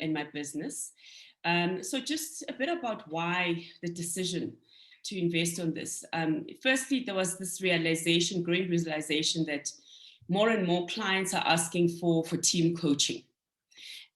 in my business. So just a bit about why the decision to invest on this. Firstly, there was this growing realization that more and more clients are asking for team coaching.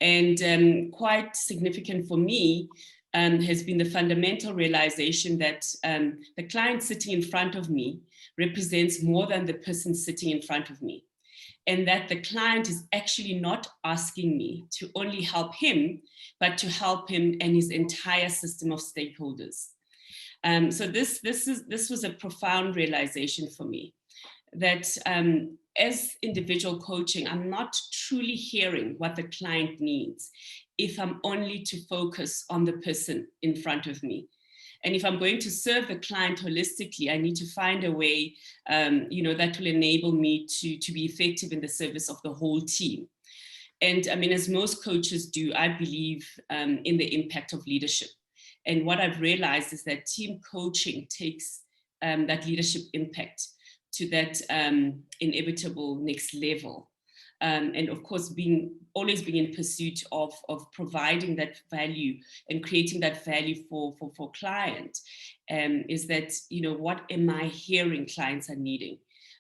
And quite significant for me has been the fundamental realization that the client sitting in front of me represents more than the person sitting in front of me. And that the client is actually not asking me to only help him, but to help him and his entire system of stakeholders. So this was a profound realization for me, that as individual coaching, I'm not truly hearing what the client needs if I'm only to focus on the person in front of me. And if I'm going to serve the client holistically, I need to find a way, that will enable me to be effective in the service of the whole team. And I mean, as most coaches do, I believe in the impact of leadership. And what I've realized is that team coaching takes that leadership impact to that inevitable next level. And of course, always being in pursuit of providing that value and creating that value for client, is that, what am I hearing clients are needing?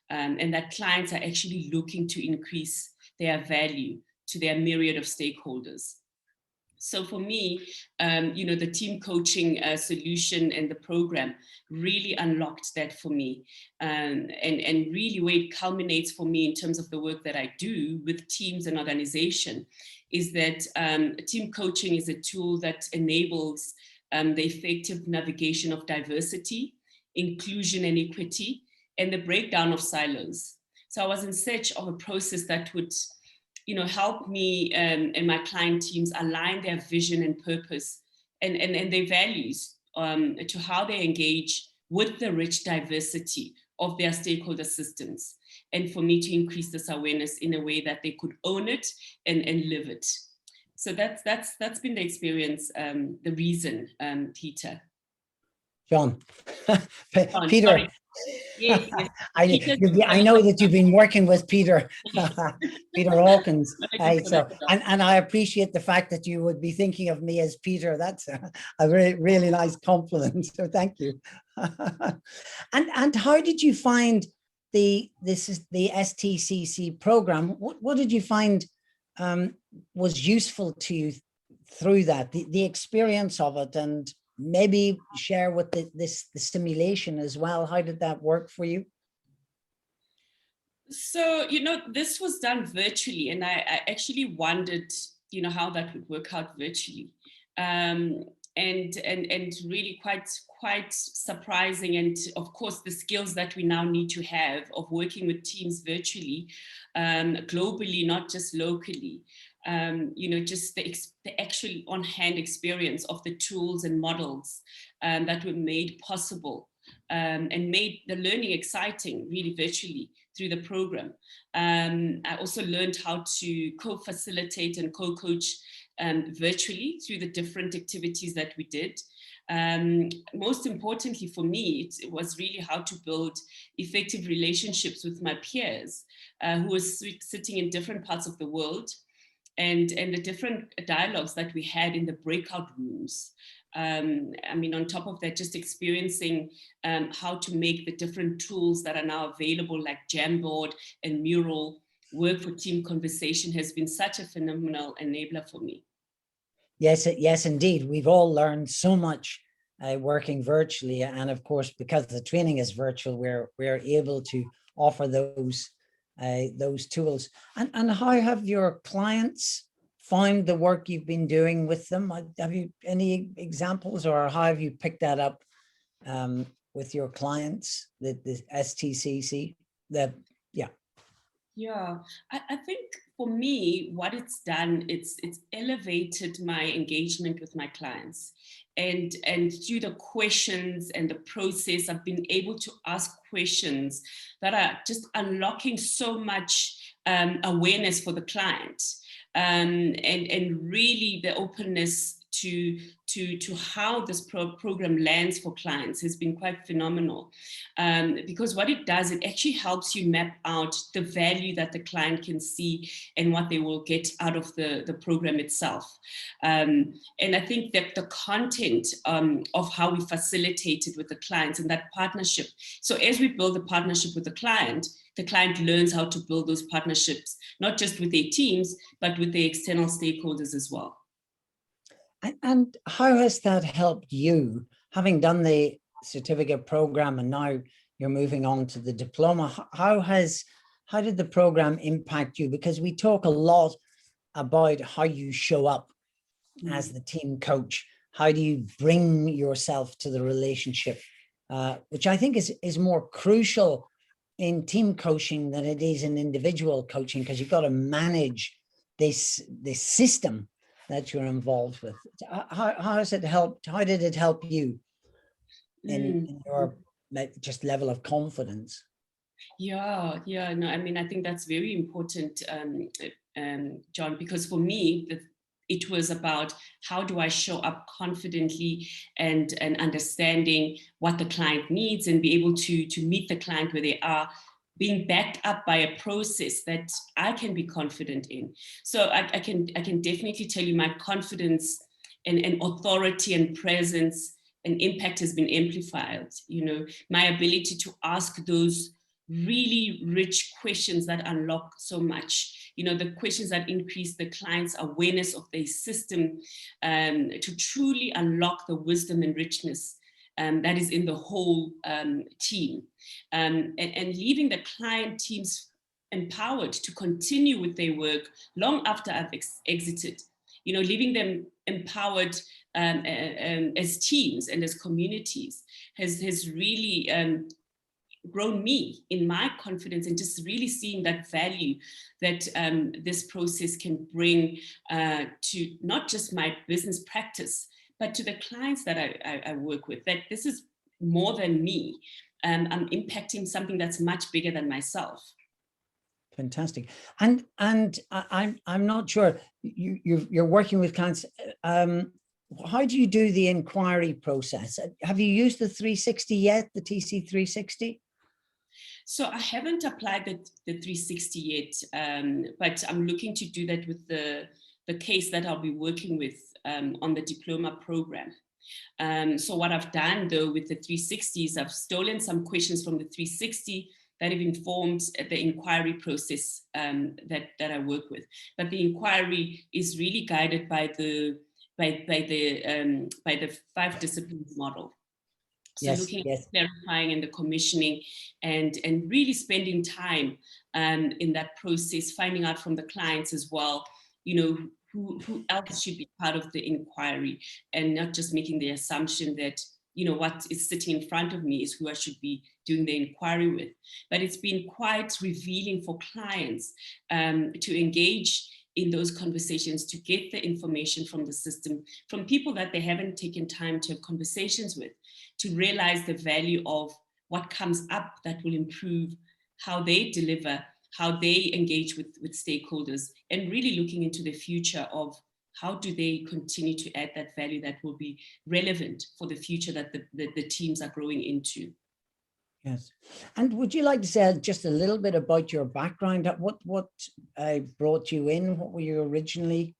And that clients are actually looking to increase their value to their myriad of stakeholders. So for me, the team coaching solution and the program really unlocked that for me. And really where it culminates for me in terms of the work that I do with teams and organization is that team coaching is a tool that enables the effective navigation of diversity, inclusion and equity, and the breakdown of silos. So I was in search of a process that would help me and my client teams align their vision and purpose and their values to how they engage with the rich diversity of their stakeholder systems. And for me to increase this awareness in a way that they could own it and live it. So that's been the experience, the reason, Peter. John. John, Peter. sorry. Yes, yes. I know that you've been working with Peter, Peter Hawkins. And I appreciate the fact that you would be thinking of me as Peter. That's a really nice compliment. So thank you. And how did you find the STCC program? What did you find was useful to you through that? The experience of it, and maybe share with the simulation as well. How did that work for you? So, this was done virtually, and I actually wondered, how that would work out virtually. And really quite surprising. And of course, the skills that we now need to have of working with teams virtually, globally, not just locally. Just the actual on-hand experience of the tools and models that were made possible and made the learning exciting, really virtually through the program. I also learned how to co-facilitate and co-coach virtually through the different activities that we did. Most importantly for me, it was really how to build effective relationships with my peers who were sitting in different parts of the world, and the different dialogues that we had in the breakout rooms. On top of that, just experiencing how to make the different tools that are now available, like Jamboard and Mural, work for team conversation has been such a phenomenal enabler for me. Yes, indeed. We've all learned so much working virtually. And of course, because the training is virtual, we're able to offer those tools. And how have your clients found the work you've been doing with them? Have you any examples, or how have you picked that up with your clients, the STCC? Yeah, I think for me, what it's done, it's elevated my engagement with my clients. And through the questions and the process, I've been able to ask questions that are just unlocking so much awareness for the client. And really the openness to how this program lands for clients has been quite phenomenal, because what it does, it actually helps you map out the value that the client can see and what they will get out of the program itself. And I think that the content of how we facilitate it with the clients and that partnership. So as we build a partnership with the client learns how to build those partnerships, not just with their teams, but with the external stakeholders as well. And how has that helped you, having done the certificate program and now you're moving on to the diploma? How did the program impact you? Because we talk a lot about how you show up as the team coach. How do you bring yourself to the relationship, which I think is more crucial in team coaching than it is in individual coaching, because you've got to manage this system that you're involved with. How has it helped? How did it help you in your just level of confidence? Yeah, no, I mean, I think that's very important, John, because for me, it was about how do I show up confidently and understanding what the client needs and be able to meet the client where they are, being backed up by a process that I can be confident in. So I can definitely tell you my confidence and authority and presence and impact has been amplified. You know, my ability to ask those really rich questions that unlock so much, you know, the questions that increase the client's awareness of their system, to truly unlock the wisdom and richness that is in the whole team, and leaving the client teams empowered to continue with their work long after I've exited, you know, leaving them empowered as teams and as communities has really grown me in my confidence, and just really seeing that value that this process can bring to not just my business practice, but to the clients that I work with, that this is more than me. I'm impacting something that's much bigger than myself. Fantastic. And I'm not sure, you're working with clients. How do you do the inquiry process? Have you used the 360 yet, the TC 360? So I haven't applied the 360 yet, but I'm looking to do that with the case that I'll be working with on the diploma program. So what I've done though with the 360 is I've stolen some questions from the 360 that have informed the inquiry process that I work with. But the inquiry is really guided by the 5 disciplines model. So looking at clarifying and the commissioning and really spending time in that process, finding out from the clients as well, you know, who else should be part of the inquiry, and not just making the assumption that, you know, what is sitting in front of me is who I should be doing the inquiry with. But it's been quite revealing for clients to engage in those conversations, to get the information from the system, from people that they haven't taken time to have conversations with, to realize the value of what comes up that will improve how they deliver, how they engage with stakeholders, and really looking into the future of how do they continue to add that value that will be relevant for the future that the teams are growing into. Yes. And would you like to say just a little bit about your background? What brought you in? What were you originally?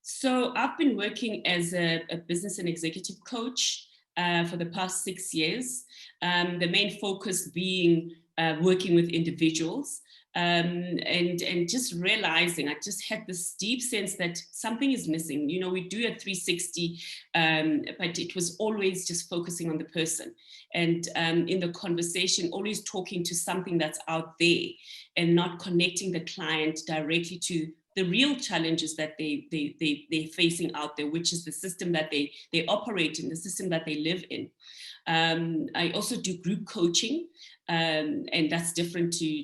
So I've been working as a business and executive coach for the past 6 years. The main focus being working with individuals, and just realizing, I just had this deep sense that something is missing. You know, we do a 360, but it was always just focusing on the person, and in the conversation, always talking to something that's out there and not connecting the client directly to the real challenges that they're facing out there, which is the system that they operate in, the system that they live in. I also do group coaching, and that's different to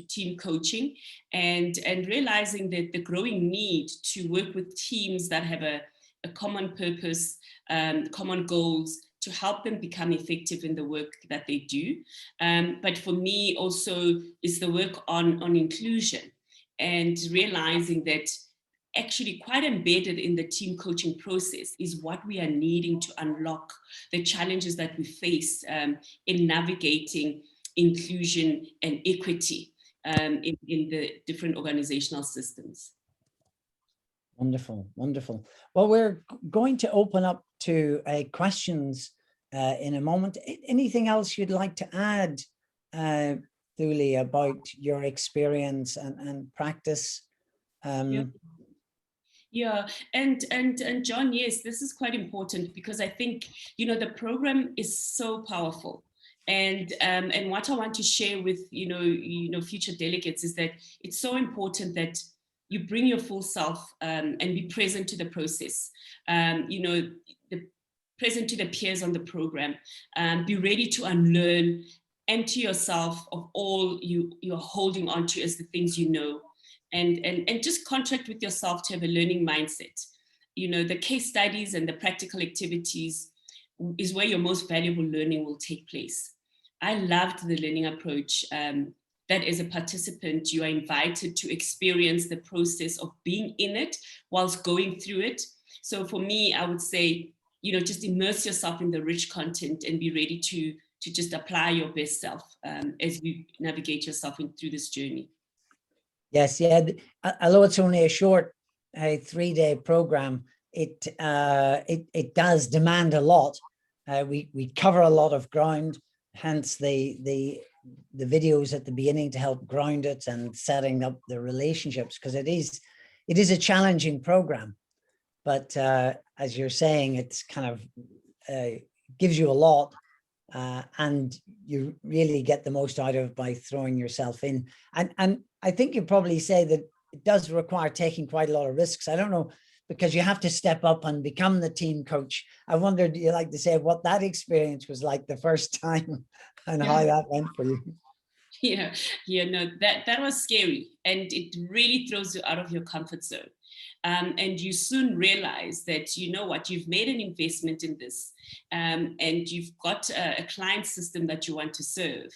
team coaching, and realizing that the growing need to work with teams that have a common purpose, common goals, to help them become effective in the work that they do. But for me also is the work on inclusion, and realizing that actually quite embedded in the team coaching process is what we are needing to unlock the challenges that we face in navigating inclusion and equity in the different organizational systems. Wonderful, wonderful. Well, we're going to open up to questions in a moment. Anything else you'd like to add, Thuli, about your experience and practice? Yeah, and John, yes, this is quite important because I think, you know, the program is so powerful. And what I want to share with, you know, future delegates is that it's so important that you bring your full self and be present to the process. You know, present to the peers on the program, be ready to unlearn, empty yourself of all you're holding on to as the things you know, and just contract with yourself to have a learning mindset. You know, the case studies and the practical activities is where your most valuable learning will take place. I loved the learning approach that as a participant, you are invited to experience the process of being in it whilst going through it. So for me, I would say, you know, just immerse yourself in the rich content and be ready to just apply your best self as you navigate yourself through this journey. Yes, yeah. Although it's only a short 3-day program, it does demand a lot. We cover a lot of ground, hence the videos at the beginning to help ground it and setting up the relationships, because it is a challenging program. But as you're saying, it's kind of gives you a lot, and you really get the most out of it by throwing yourself in. And I think you probably say that it does require taking quite a lot of risks. I don't know, because you have to step up and become the team coach. I wondered, you like to say what that experience was like the first time and how that went for you. Yeah, no, that was scary, and it really throws you out of your comfort zone. And you soon realize that, you know what, you've made an investment in this, and you've got a client system that you want to serve,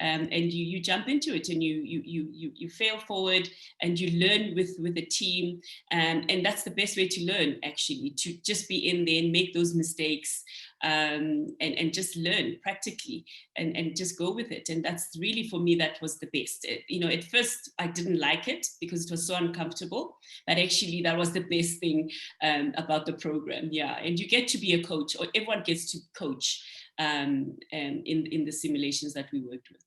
and you jump into it, and you fail forward, and you learn with the team, and that's the best way to learn, actually, to just be in there and make those mistakes, and just learn practically and just go with it. And that's really, for me, that was the best. You know, at first I didn't like it because it was so uncomfortable, but actually that was the best thing about the program. Yeah, and you get to be a coach, or everyone gets to coach in the simulations that we worked with.